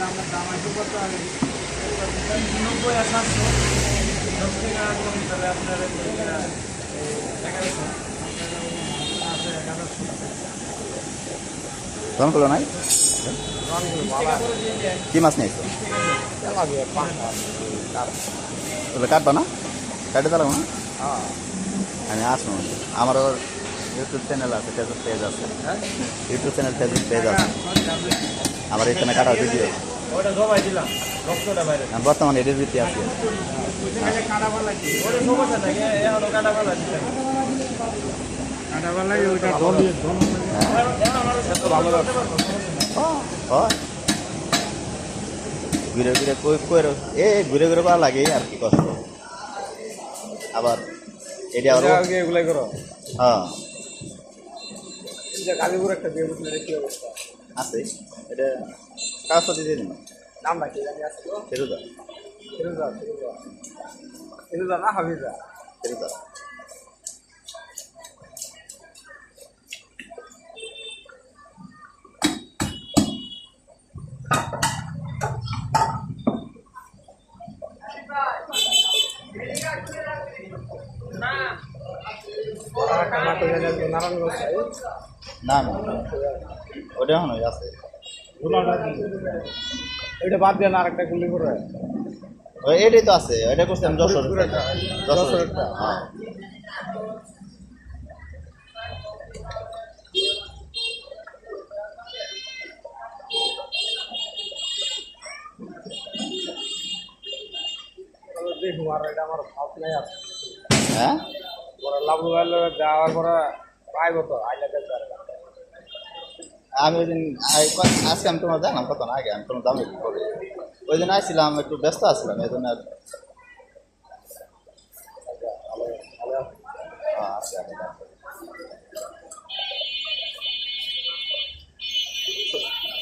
আপনার দাম আসবে কত আগে 90 আর 700 10 টাকা কম তাহলে আপনার 1100 আছে 1100 রনগুলো নাই কি মাছ নিয়েছো ওগুলো কাটবা না কাটে দিলাম না আমি আসবো আমারও ইউটিউব চ্যানেল আছে ফেসবুক পেজ আছে ইউটিউব চ্যানেল ফেসবুক পেজ আছে আমার এখানে কাটার ভিডিও বর্তমানে এডিট দিতে আছি ঘুরে ঘুরে ঘুরে ঘুরে পাওয়া লাগে আর কি কষ্ট আবার এটা এগুলাই করো হ্যাঁ গাজীপুর একটা বিয়ে বুঝলে কি অবস্থা আছে এটা কাগজপত্র দিয়ে দিন নাম রাখি জানি আসতো ফেরুদা ফিরোজা না হাফিজা ফেরুদা নারায়ণগঞ্জ না না ওটা এখন আছে ওইটা বাদ দিয়ে আরেকটা গুলি করে এটাই তো আছে এটা করছি আমি 10 হ্যাঁ দেখুন আর এটা আমার ভাব নাই আছে হ্যাঁ লাভ যাওয়ার পরে পাইব তো আইলে আমি ওই দিন আজকে আমি তোমার জানলাম কত না আগে আমি তোমার দামে করি ওই দিন আসছিলাম একটু ব্যস্ত আসছিলাম এই জন্য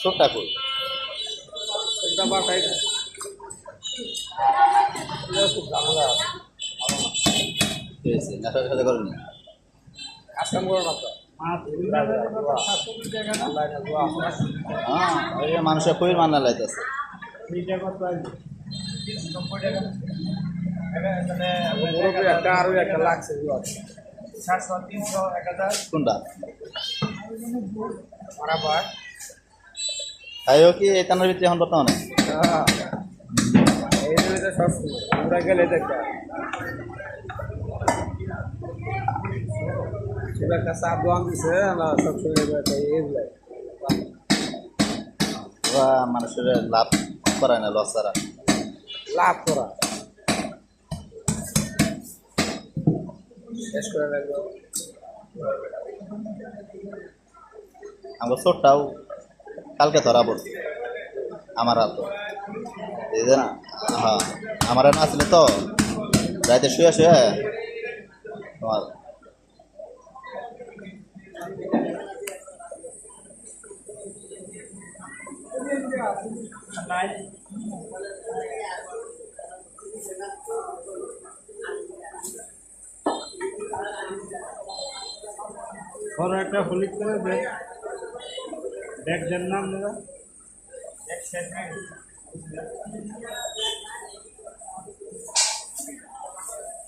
ছোটটা কই এটা বাটাই খুব ঝামেলা নেশার সাথে করেনি কাস্টম করো না তো হ্যাঁ ওই মানুষের খুবই মান্না লাইতেছে একটা আরো একটা লাগছে কোনটা বরাবর তাইও কি এখানের ভিতরে এখন বর্তমানে এই সব আমরা গেলে দেখা একটা চাপ দোয়ান দিছে না সব এইগুলাই মানুষের লাভ করায় না লস ছাড়া লাভ করা শেষ করে লাগলো আমার ছোটটাও কালকে ধরা পড়ছে আমার হাত এই যে না হ্যাঁ আমার না আসলে তো রাইতে শুয়ে শুয়ে তোমার और একটা ফলিক করে দেখ দেখ যার নাম নেবা এক সেট